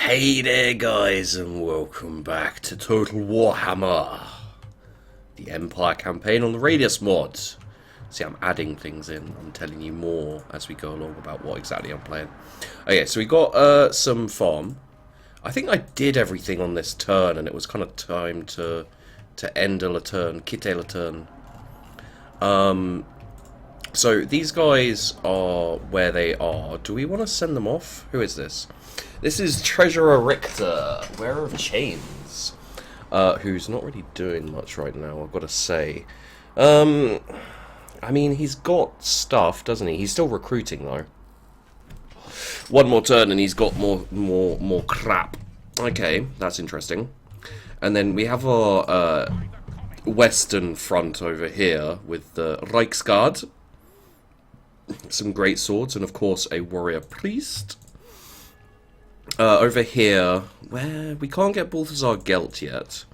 Hey there guys and welcome back to Total Warhammer, the Empire campaign on the Radious Mod. See, I'm adding things in, I'm telling you more as we go along about what exactly I'm playing. Okay, so we got some farm. I think I did everything on this turn and it was kind of time to end a turn, quitter a turn. So these guys are where they are. Do we want to send them off? Who is this? This is Treasurer Richter, wearer of chains, who's not really doing much right now, I've got to say. I mean, he's got stuff, doesn't he? He's still recruiting, though. One more turn and he's got more crap. Okay, that's interesting. And then we have our western front over here with the Reichsguard. Some great swords and, of course, a warrior priest. Over here, where we can't get Balthazar Gelt yet,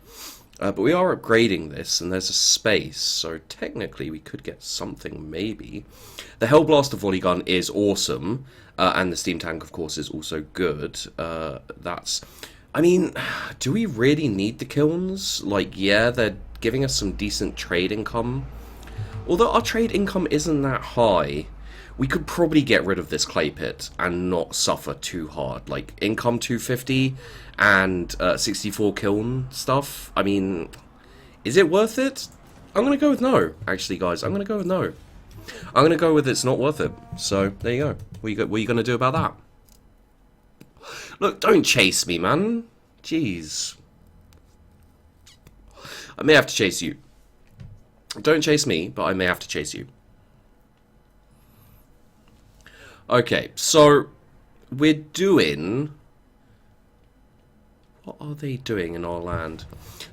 but we are upgrading this, and there's a space, so technically we could get something, maybe. The Hellblaster volley gun is awesome, and the steam tank, of course, is also good. I mean, do we really need the kilns? Like, yeah, they're giving us some decent trade income. Although our trade income isn't that high, we could probably get rid of this clay pit and not suffer too hard. Like, income 250 and 64 kiln stuff. I mean, is it worth it? I'm going to go with no, actually, guys. I'm going to go with no. I'm going to go with it's not worth it. So, there you go. What are you going to do about that? Look, don't chase me, man. Jeez. I may have to chase you. Don't chase me, but I may have to chase you. Okay, so we're doing... What are they doing in our land?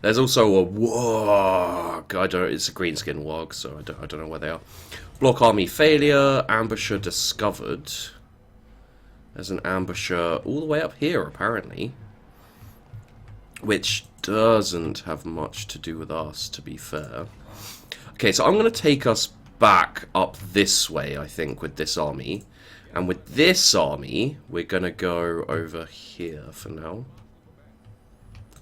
There's also a warg. It's a greenskin warg, so I don't know where they are. Block army failure. Ambusher discovered. There's an ambusher all the way up here, apparently. Which doesn't have much to do with us, to be fair. Okay, so I'm going to take us back up this way, I think, with this army. And with this army, we're going to go over here for now.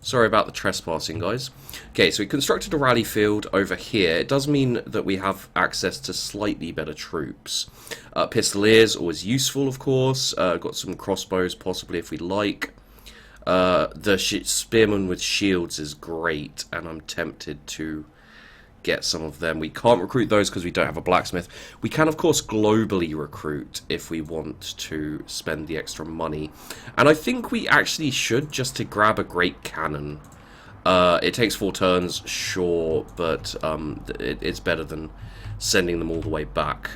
Sorry about the trespassing, guys. Okay, so we constructed a rally field over here. It does mean that we have access to slightly better troops. Pistoliers, always useful, of course. Got some crossbows, possibly, if we like. The spearman with shields is great, and I'm tempted to get some of them. We can't recruit those because we don't have a blacksmith. We can, of course, globally recruit if we want to spend the extra money. And I think we actually should, just to grab a great cannon. It takes 4 turns, sure, but it's better than sending them all the way back.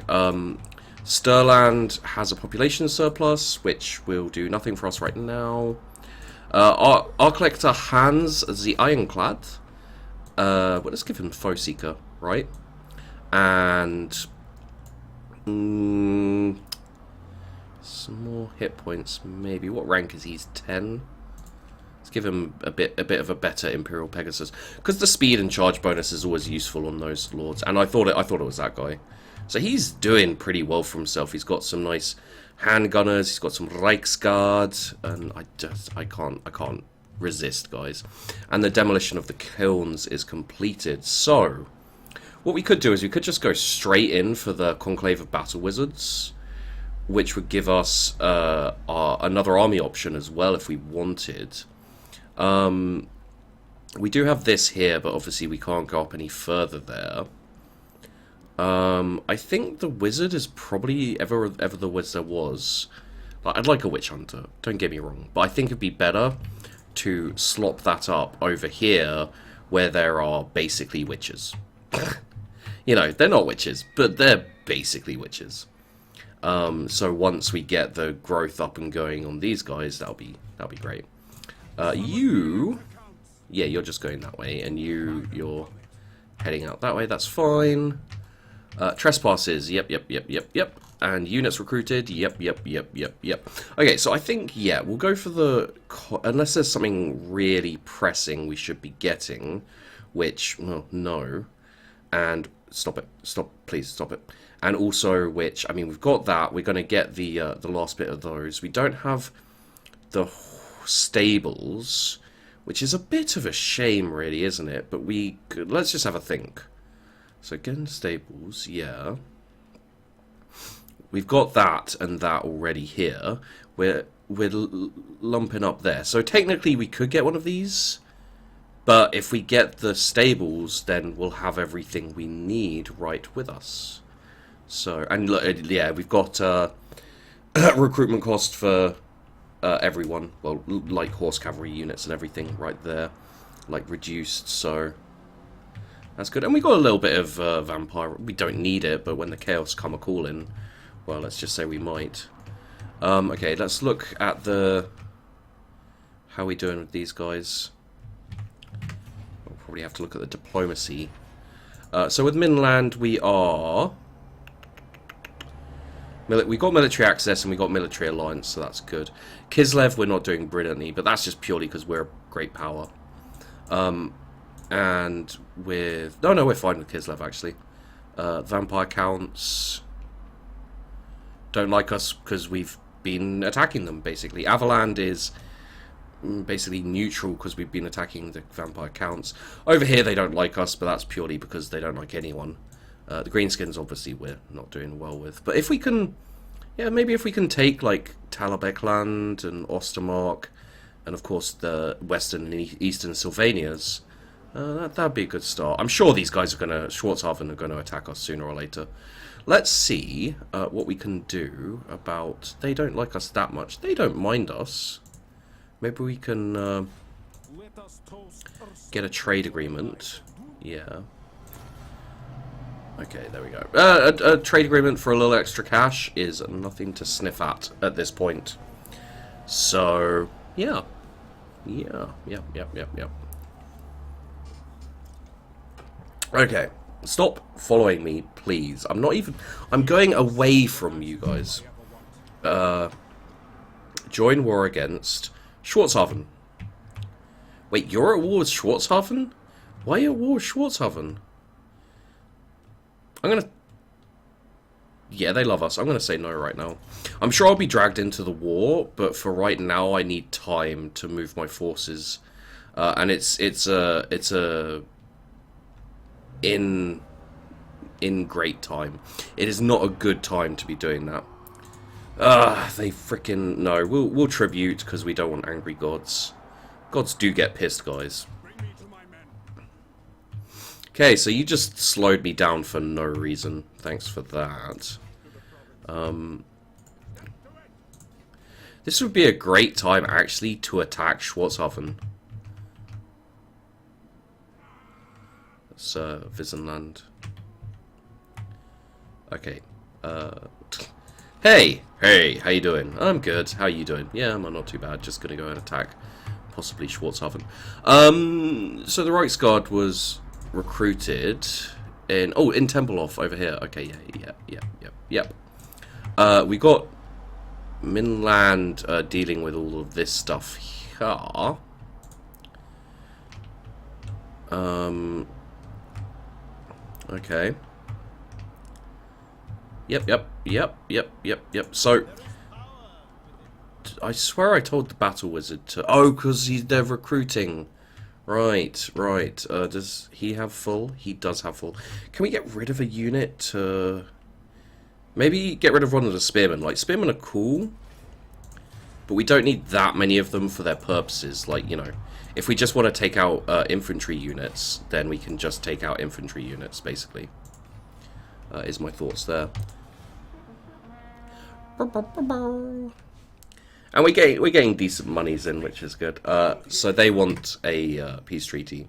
Stirland has a population surplus, which will do nothing for us right now. Our collector Hans the Ironclad. Well, let's give him Foe Seeker, right? And some more hit points, maybe. What rank is he? He's 10. Let's give him a bit of a better Imperial Pegasus, because the speed and charge bonus is always useful on those lords. And I thought it was that guy. So he's doing pretty well for himself. He's got some nice handgunners. He's got some Reichsguard, and I can't resist, guys. And the demolition of the kilns is completed. So what we could do is we could just go straight in for the Conclave of Battle Wizards, which would give us another army option as well if we wanted. We do have this here, but obviously we can't go up any further there. I think the wizard is probably ever the wizard was. I'd like a witch hunter, don't get me wrong, but I think it'd be better to slop that up over here where there are basically witches. You know, they're not witches, but they're basically witches. So once we get the growth up and going on these guys, that'll be great. Yeah, you're just going that way, and you're heading out that way. That's fine. Trespasses, yep. And units recruited, yep. Okay, so I think, yeah, we'll go for the... Unless there's something really pressing we should be getting, which, well, no. And stop it. Please stop it. And also, which, I mean, we've got that. We're going to get the last bit of those. We don't have the stables, which is a bit of a shame, really, isn't it? But we could, let's just have a think. So again, stables, yeah. We've got that and that already here. We're lumping up there. So technically, we could get one of these. But if we get the stables, then we'll have everything we need right with us. So, and look, yeah, we've got recruitment cost for everyone. Well, like horse cavalry units and everything right there, like reduced. So that's good. And we got a little bit of vampire. We don't need it, but when the chaos come a calling, well, let's just say we might. Okay, let's look at the how we doing with these guys. Probably have to look at the diplomacy. So with Minland, we are... we got military access and we got military alliance, so that's good. Kislev, we're not doing brilliantly, but that's just purely because we're a great power. And with... No, we're fine with Kislev, actually. Vampire counts don't like us because we've been attacking them, basically. Avaland is... basically neutral because we've been attacking the vampire counts. Over here they don't like us, but that's purely because they don't like anyone. The Greenskins obviously we're not doing well with. But if we can, yeah, maybe if we can take like Talabekland and Ostermark, and of course the western and eastern Sylvanias, that'd be a good start. I'm sure these guys are gonna, Schwarzhaven are gonna attack us sooner or later. Let's see what we can do about, they don't like us that much. They don't mind us. Maybe we can get a trade agreement. Yeah. Okay, there we go. A trade agreement for a little extra cash is nothing to sniff at this point. So, yeah. Yep. Okay. Stop following me, please. I'm not even... I'm going away from you guys. Join war against... Schwarzhaven. Wait, you're at war with Schwarzhaven? Why are you at war with Schwarzhaven? I'm gonna... Yeah, they love us. I'm gonna say no right now. I'm sure I'll be dragged into the war, but for right now I need time to move my forces. And it's in great time. It is not a good time to be doing that. They frickin' no. We'll tribute because we don't want angry gods. Gods do get pissed, guys. Okay, so you just slowed me down for no reason. Thanks for that. This would be a great time actually to attack Schwarzhaven. It's Visenland. Okay. Hey, how you doing? I'm good. How you doing? Yeah, I'm not too bad. Just gonna go and attack, possibly Schwarzhaven. So the Reichsguard was recruited in in Tempelhof over here. Okay, yep. We got Minland dealing with all of this stuff here. Okay. Yep. So, I swear I told the Battle Wizard to... Oh, because they're recruiting. Right. Does he have full? He does have full. Can we get rid of a unit to... Maybe get rid of one of the spearmen. Like, spearmen are cool, but we don't need that many of them for their purposes. Like, you know, if we just want to take out infantry units, then we can just take out infantry units, basically. Is my thoughts there. And we're getting decent monies in, which is good. So they want a peace treaty,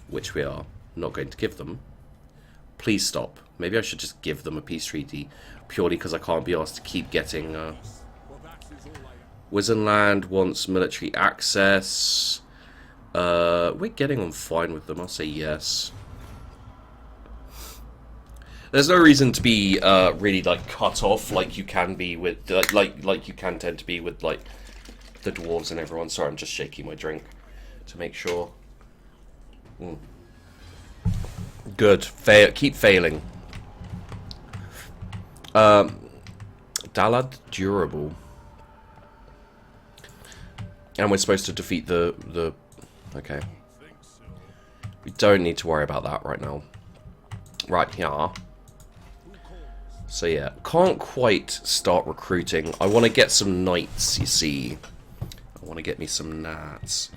which we are not going to give them. Please stop. Maybe I should just give them a peace treaty, purely because I can't be asked to keep getting... Wizenland wants military access. We're getting on fine with them, I'll say yes. There's no reason to be really like cut off like you can be with like you can tend to be with like the dwarves and everyone. Sorry, I'm just shaking my drink to make sure. Good. Keep failing. Dalad durable. And we're supposed to defeat the... Okay. We don't need to worry about that right now. Right here. So yeah, can't quite start recruiting. I want to get some knights, you see. I want to get me some knights.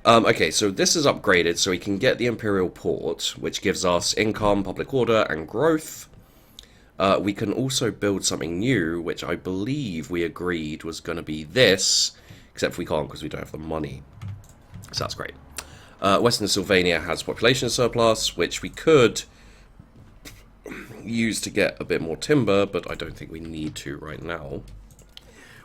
Okay, so this is upgraded, so we can get the Imperial Port, which gives us income, public order, and growth. We can also build something new, which I believe we agreed was going to be this, except we can't because we don't have the money. So that's great. Western Sylvania has population surplus, which we could use to get a bit more timber, but I don't think we need to right now.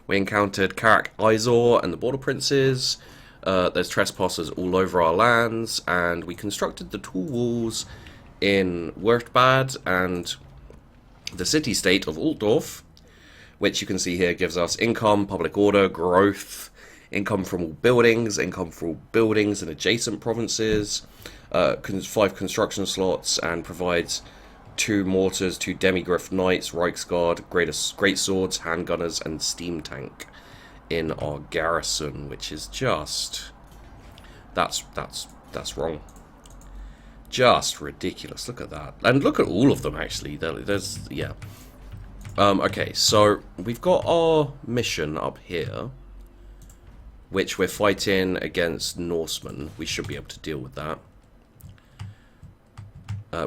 We encountered Karak Izor and the Border Princes. There's trespassers all over our lands, and we constructed the tool walls in Wurtbad and the city-state of Altdorf, which you can see here gives us income, public order, growth, income from all buildings in adjacent provinces, 5 construction slots, and provides 2 mortars, 2 demigryph knights, Reichsguard, great swords, handgunners, and steam tank in our garrison, which is just... That's wrong. Just ridiculous. Look at that. And look at all of them, actually. There's... Yeah. Okay, so we've got our mission up here, which we're fighting against Norsemen. We should be able to deal with that.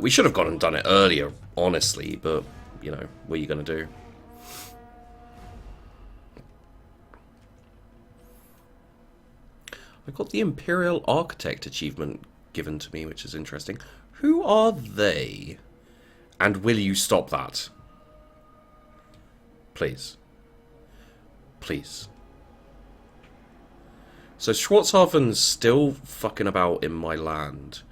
We should have gone and done it earlier, honestly, but, you know, what are you going to do? I got the Imperial Architect achievement given to me, which is interesting. Who are they? And will you stop that? Please. Please. So Schwarzhafen's still fucking about in my land.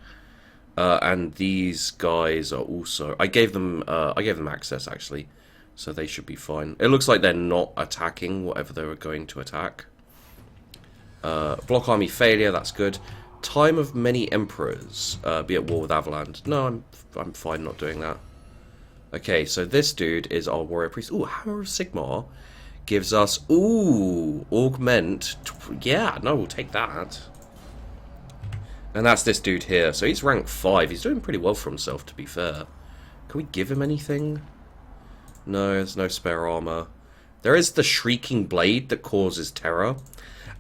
And these guys are also... I gave them access, actually. So they should be fine. It looks like they're not attacking whatever they were going to attack. Block army failure, that's good. Time of many emperors. Be at war with Avaland. No, I'm fine not doing that. Okay, so this dude is our warrior priest. Ooh, Hammer of Sigmar gives us... Ooh, augment. Yeah, no, we'll take that. And that's this dude here. So he's rank 5. He's doing pretty well for himself, to be fair. Can we give him anything? No, there's no spare armor. There is the Shrieking Blade that causes terror.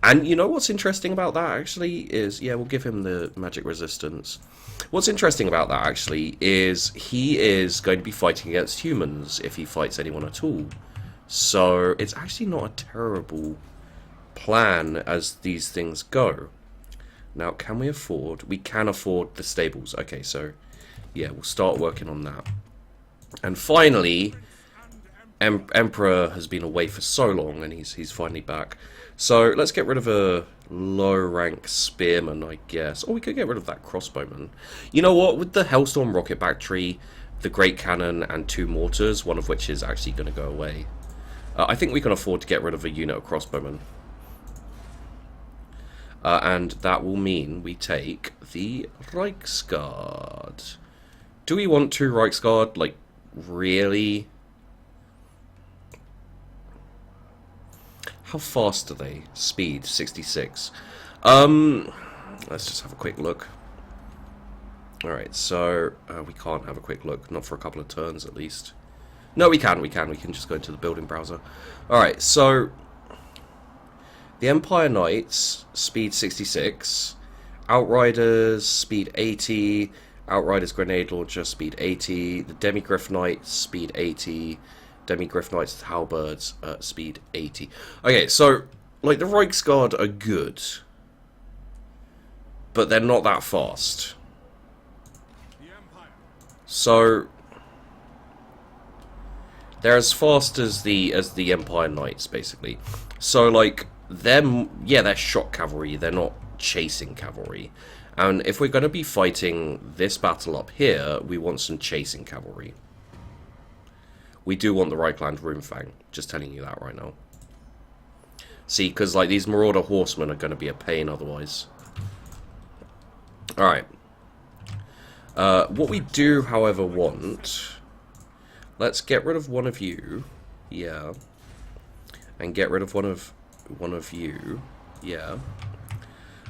And you know what's interesting about that, actually, is... Yeah, we'll give him the magic resistance. What's interesting about that, actually, is he is going to be fighting against humans if he fights anyone at all. So it's actually not a terrible plan as these things go. Now, can we afford... We can afford the stables. Okay, so, yeah, we'll start working on that. And finally, Emperor has been away for so long, and he's finally back. So, let's get rid of a low-rank spearman, I guess. Or we could get rid of that crossbowman. You know what? With the Hellstorm rocket battery, the Great Cannon, and 2 mortars, one of which is actually going to go away, I think we can afford to get rid of a unit of crossbowmen. And that will mean we take the Reichsguard. Do we want 2 Reichsguard? Like, really? How fast are they? Speed, 66. Let's just have a quick look. Alright, so we can't have a quick look. Not for a couple of turns, at least. No, we can. We can just go into the building browser. Alright, so... The Empire Knights, speed 66. Outriders, speed 80. Outriders Grenade Launcher, speed 80. The Demigryph Knights, speed 80. Demigryph Knights Halberds, speed 80. Okay, so, like, the Reichsguard are good. But they're not that fast. So... They're as fast as the Empire Knights, basically. So, like... they're shock cavalry, they're not chasing cavalry. And if we're going to be fighting this battle up here, we want some chasing cavalry. We do want the Reichland Rumfang, just telling you that right now. See, because like these Marauder Horsemen are going to be a pain otherwise. Alright. What we do, however, want... Let's get rid of one of you. Yeah. And get rid of one of you. Yeah.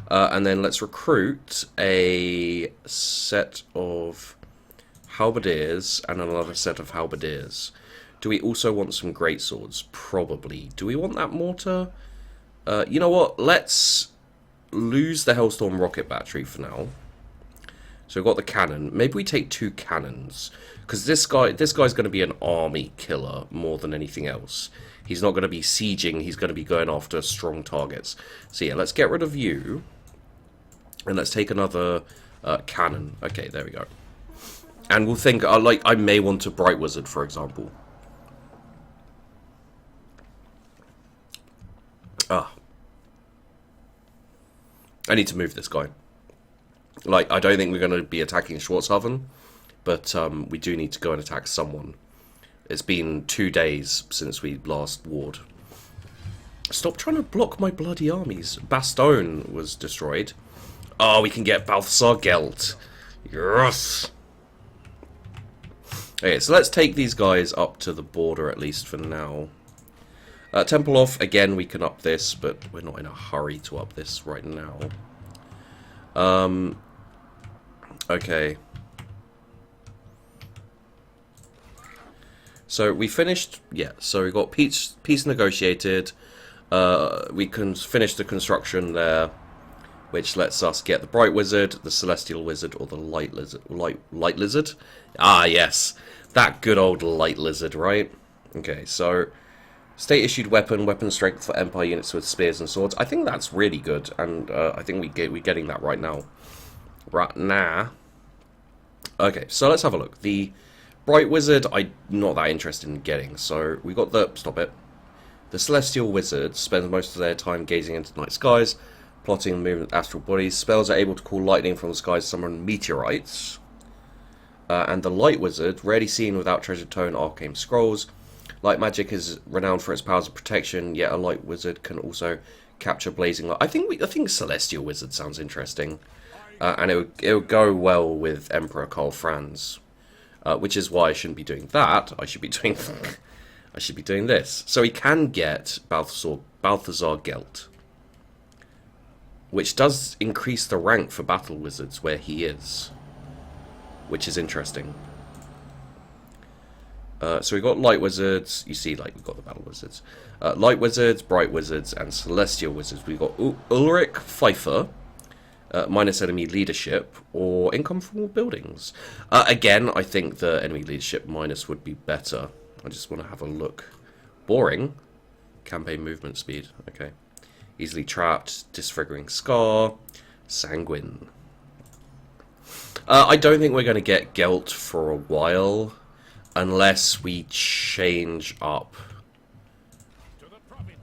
And then let's recruit a set of halberdiers and another set of halberdiers. Do we also want some greatswords? Probably. Do we want that mortar? You know what? Let's lose the Hellstorm rocket battery for now. So we've got the cannon. Maybe we take 2 cannons. Because this guy's going to be an army killer more than anything else. He's not going to be sieging. He's going to be going after strong targets. So yeah, let's get rid of you. And let's take another cannon. Okay, there we go. And we'll think, I may want a Bright Wizard, for example. I need to move this guy. Like, I don't think we're going to be attacking Schwarzhaven, but we do need to go and attack someone. It's been 2 days since we last warred. Stop trying to block my bloody armies. Bastogne was destroyed. Oh, we can get Balthasar Gelt. Yes! Okay, so let's take these guys up to the border, at least for now. Temple off, again, we can up this, but we're not in a hurry to up this right now. Okay. So we finished, yeah, so we got peace negotiated. We can finish the construction there, which lets us get the Bright Wizard, the Celestial Wizard, or the Light Lizard. Ah, yes. That good old Light Lizard, right? Okay, so state-issued weapon strength for Empire units with spears and swords. I think that's really good, and I think we're getting that right now. Right now. Okay, so let's have a look. The Bright Wizard, I'm not that interested in getting, so we got the... Stop it. The Celestial Wizard spends most of their time gazing into night skies, plotting the movement of astral bodies. Spells are able to call lightning from the skies, summon meteorites. And the Light Wizard, rarely seen without treasured tome arcane scrolls. Light magic is renowned for its powers of protection, yet a Light Wizard can also capture blazing light. I think Celestial Wizard sounds interesting. And it would go well with Emperor Karl Franz. Which is why I shouldn't be doing that. I should be doing I should be doing this. So he can get Balthasar Gelt, which does increase the rank for battle wizards where he is, which is interesting. So we've got light wizards. You see, like, we've got the battle wizards, light wizards, bright wizards, and celestial wizards. We've got Ulrich Pfeiffer. Minus enemy leadership or income from all buildings. Again, I think the enemy leadership minus would be better. I just want to have a look. Boring. Campaign movement speed. Okay. Easily trapped. Disfiguring scar. Sanguine. I don't think we're going to get Gelt for a while. Unless we change up.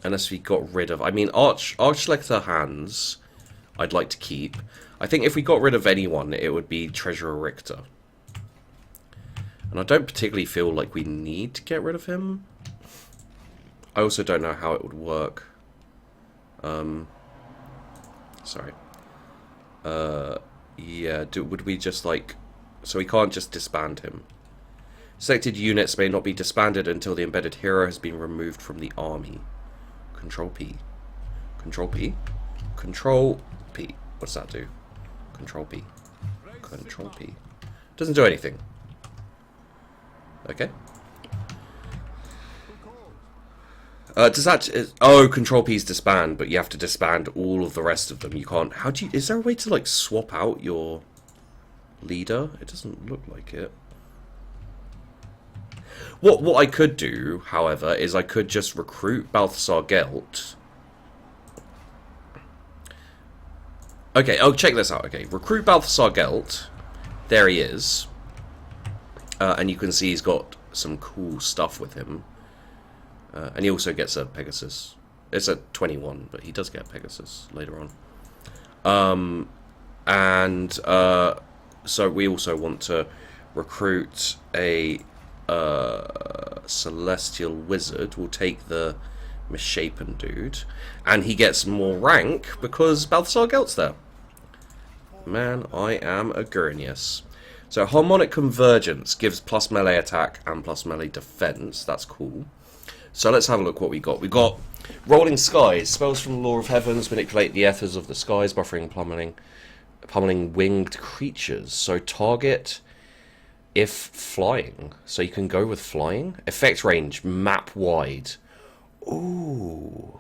Unless we got rid of... I mean, Archlector Hands... I'd like to keep. I think if we got rid of anyone, it would be Treasurer Richter. And I don't particularly feel like we need to get rid of him. I also don't know how it would work. Sorry. Yeah, would we just like... So we can't just disband him. Selected units may not be disbanded until the embedded hero has been removed from the army. Control P. Control P. Control P. What's that do? Control P. Control P. Doesn't do anything. Okay. Does that... Oh, Control P is disband, but you have to disband all of the rest of them. You can't... How do you... Is there a way to, like, swap out your leader? It doesn't look like it. What I could do, however, is I could just recruit Balthasar Gelt... Okay, oh, check this out. Okay, recruit Balthasar Gelt. There he is. And you can see he's got some cool stuff with him. And he also gets a Pegasus. It's a 21, but he does get a Pegasus later on. So we also want to recruit a Celestial Wizard. We'll take the misshapen dude, and he gets more rank because Balthasar Gelt's there. Man, I am a genius. So harmonic convergence gives plus melee attack and plus melee defense. That's cool. So let's have a look what we got. We got Rolling Skies. Spells from the Law of Heavens manipulate the ethers of the skies, buffering and pummeling winged creatures. So target if flying. So you can go with flying. Effect range, map wide. Ooh.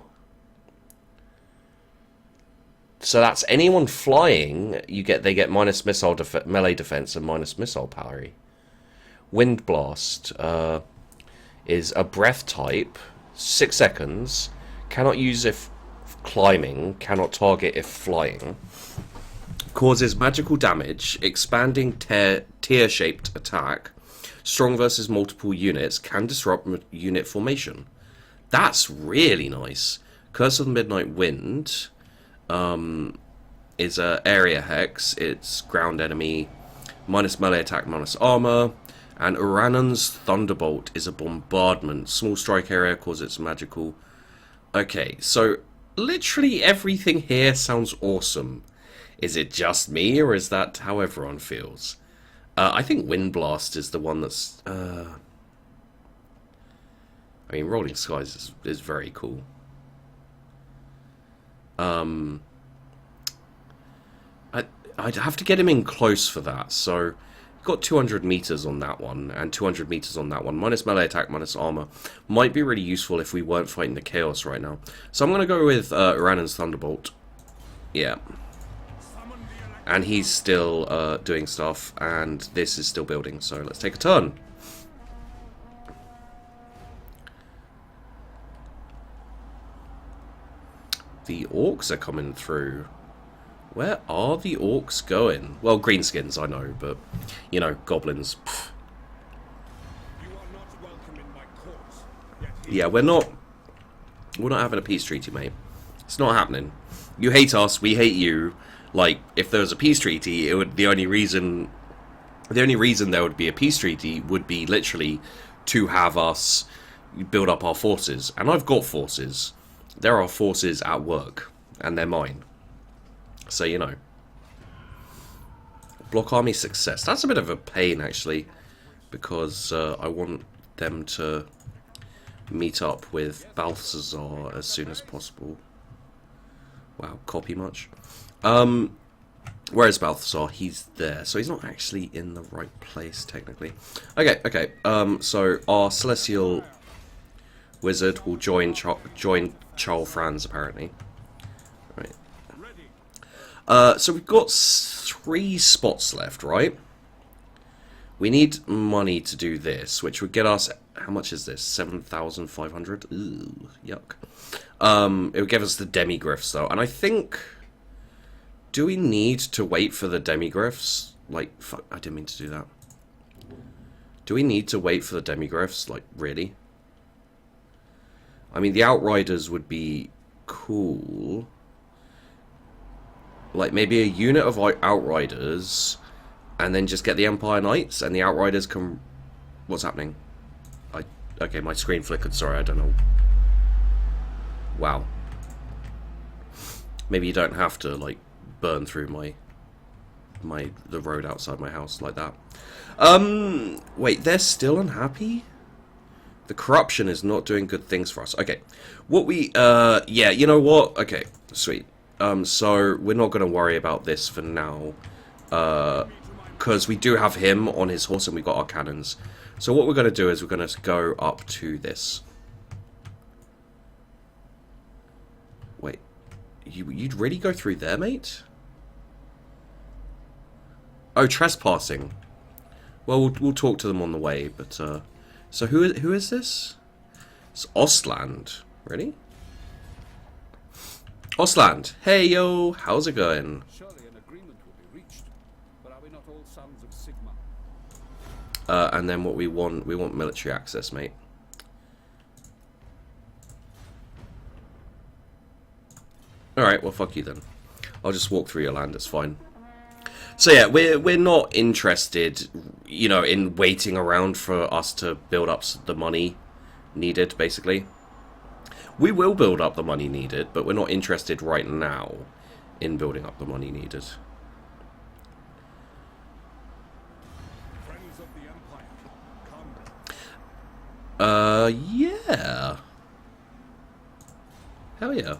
So that's anyone flying, they get minus missile melee defense and minus missile parry. Wind Blast is a breath type, 6 seconds, cannot use if climbing, cannot target if flying. Causes magical damage, expanding tear-shaped attack, strong versus multiple units, can disrupt unit formation. That's really nice. Curse of the Midnight Wind is a area hex. It's ground enemy, minus melee attack, minus armor. And Uranan's Thunderbolt is a bombardment. Small strike area causes magical. Okay, so literally everything here sounds awesome. Is it just me, or is that how everyone feels? I think Wind Blast is the one that's... I mean, Rolling Skies is very cool. I'd have to get him in close for that, so... Got 200 meters on that one, and 200 meters on that one. Minus melee attack, minus armor. Might be really useful if we weren't fighting the Chaos right now. So I'm going to go with Uranan's Thunderbolt. Yeah. And he's still doing stuff, and this is still building, so let's take a turn. The orcs are coming through. Where are the orcs going? Well, Greenskins, I know, but, you know, goblins. Pff. Yeah, we're not having a peace treaty, mate. It's not happening. You hate us, we hate you. Like, if there was a peace treaty, it would the only reason there would be a peace treaty would be literally to have us build up our forces. And I've got forces. There are forces at work, and they're mine. So, you know. Block army success. That's a bit of a pain, actually. Because I want them to meet up with Balthazar as soon as possible. Wow, copy much. Where is Balthazar? He's there. So he's not actually in the right place, technically. Okay. So our Celestial Wizard will join Charles Franz, apparently. So we've got 3 spots left, right? We need money to do this, which would get us... How much is this? 7,500? Ooh, yuck. It would give us the demigryphs, though. And I think... Do we need to wait for the demigryphs? Like, fuck, I didn't mean to do that. Do we need to wait for the demigryphs? Like, really? I mean, the Outriders would be cool... Like, maybe a unit of Outriders, and then just get the Empire Knights, and the Outriders can... What's happening? Okay, my screen flickered, sorry, I don't know. Wow. Maybe you don't have to, like, burn through the road outside my house like that. Wait, they're still unhappy? The corruption is not doing good things for us. Okay, what we... yeah, you know what? Okay, sweet. So we're not going to worry about this for now, because we do have him on his horse and we've got our cannons. So what we're going to do is we're going to go up to this. Wait, you'd really go through there, mate? Oh, trespassing. Well, we'll talk to them on the way, but, so who is this? It's Ostland. Really? Ostland, hey yo, how's it going? Surely an agreement will be reached, but are we not all sons of Sigma? And then what we want military access, mate. Alright, well fuck you then. I'll just walk through your land, it's fine. So yeah, we're not interested, you know, in waiting around for us to build up the money needed, basically. We will build up the money needed, but we're not interested right now in building up the money needed. Friends of the Empire, come. Yeah. Hell yeah.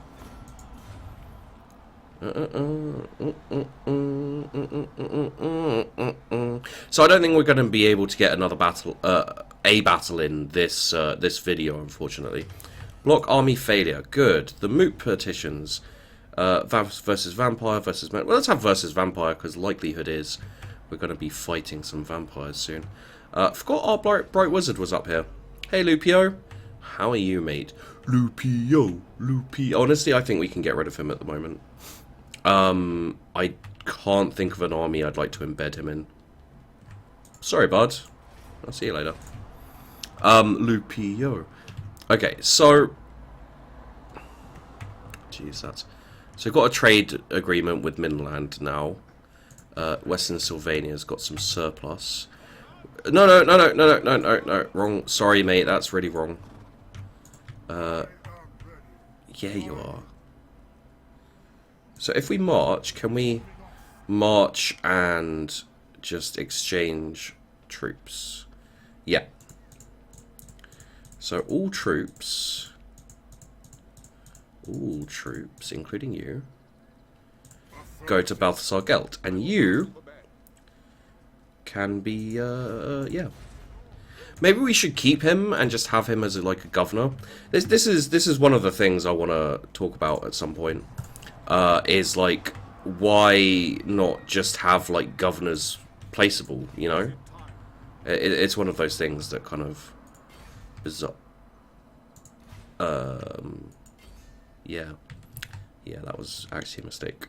So I don't think we're going to be able to get another battle, a battle in this this video, unfortunately. Block army failure. Good. The moot petitions. Versus vampire versus man. Well, let's have versus vampire because likelihood is we're going to be fighting some vampires soon. Forgot our bright wizard was up here. Hey, Lupio. How are you, mate? Lupio. Honestly, I think we can get rid of him at the moment. I can't think of an army I'd like to embed him in. Sorry, bud. I'll see you later. Lupio. Okay, so... Jeez, that's... So we've got a trade agreement with Midland now. Western Sylvania's got some surplus. No. Wrong. Sorry, mate. That's really wrong. Yeah, you are. So if we march, can we march and just exchange troops? Yeah. So all troops, including you, go to Balthasar Gelt, and you can be, yeah. Maybe we should keep him and just have him as like a governor. This is one of the things I want to talk about at some point. Is like, why not just have like governors placeable? You know, it's one of those things that kind of bizarre. Yeah, that was actually a mistake.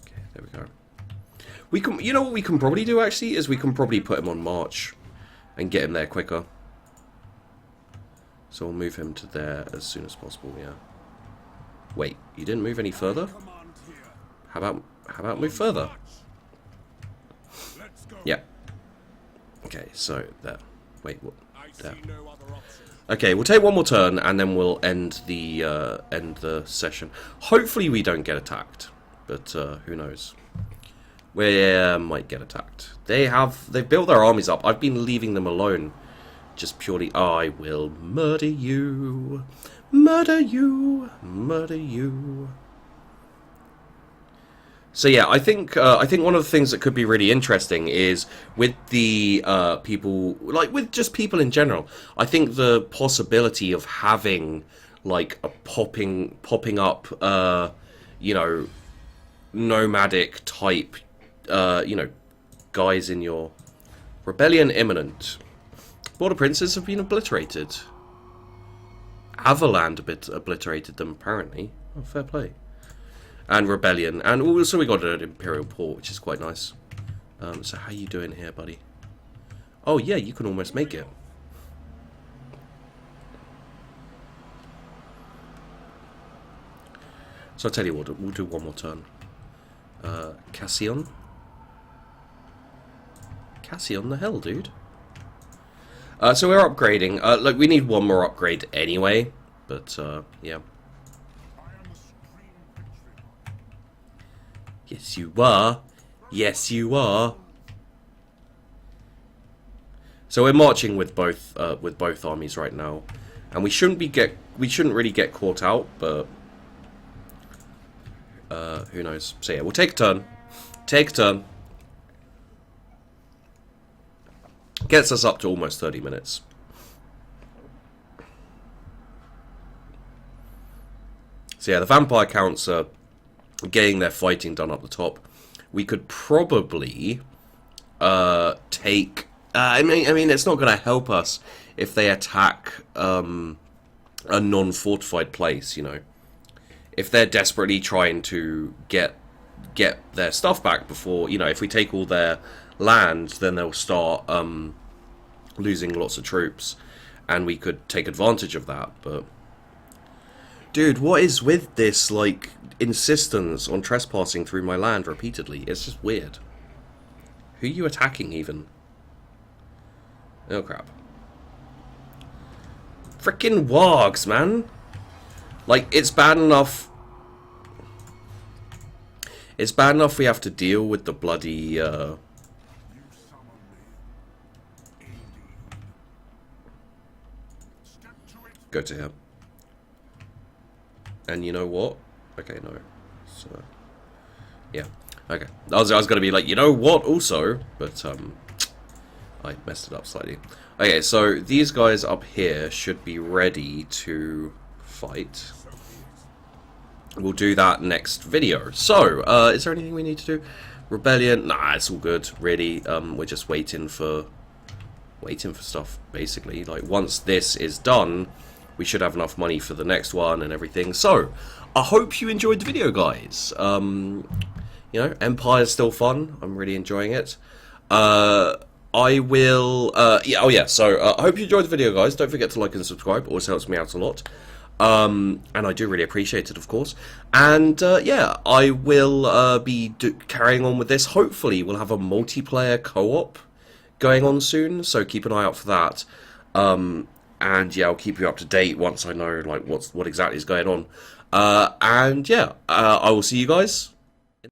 Okay, there we go. We can, you know what we can probably do actually is we can probably put him on march and get him there quicker. So we'll move him to there as soon as possible. Yeah. Wait, you didn't move any further? How about move further? Yeah. Okay, so there. Wait, what? There. Okay, we'll take one more turn and then we'll end the session. Hopefully we don't get attacked, but who knows? We might get attacked. They've built their armies up. I've been leaving them alone, just purely. I will murder you. Murder you. So yeah, I think one of the things that could be really interesting is with the people, like with just people in general. I think the possibility of having like a popping up, you know, nomadic type, you know, guys in your rebellion imminent. Border princes have been obliterated. Avaland a bit obliterated them, apparently. Oh, fair play. And rebellion, and also we got an imperial port, which is quite nice. So how you doing here, buddy? Oh yeah, you can almost make it. So I'll tell you what, we'll do one more turn. Cassian the hell, dude. So we're upgrading. Look, we need one more upgrade anyway, but yeah. Yes, you are. Yes, you are. So we're marching with both armies right now, and we shouldn't really get caught out, but who knows? So yeah, we'll take a turn. Take a turn. Gets us up to almost 30 minutes. So yeah, the vampire counts are getting their fighting done up the top. We could probably take. I mean, it's not going to help us if they attack a non-fortified place. You know, if they're desperately trying to get their stuff back before, you know, if we take all their land, then they'll start losing lots of troops, and we could take advantage of that. But dude, what is with this like insistence on trespassing through my land repeatedly? It's just weird. Who are you attacking even? Oh crap. Frickin' wargs, man. Like, it's bad enough we have to deal with the bloody go to here. And you know what? Okay, no. So, yeah. Okay. I was going to be like, you know what, also, but I messed it up slightly. Okay, so these guys up here should be ready to fight. We'll do that next video. So, is there anything we need to do? Rebellion? Nah, it's all good. Really, we're just waiting for stuff, basically. Like, once this is done, we should have enough money for the next one and everything. So, I hope you enjoyed the video, guys. You know, Empire's still fun. I'm really enjoying it. I will, yeah, oh yeah, so, I hope you enjoyed the video, guys. Don't forget to like and subscribe. It always helps me out a lot. And I do really appreciate it, of course. And, yeah, I will, be carrying on with this. Hopefully, we'll have a multiplayer co-op going on soon, so keep an eye out for that. And, yeah, I'll keep you up to date once I know, like, what exactly is going on. And, yeah, I will see you guys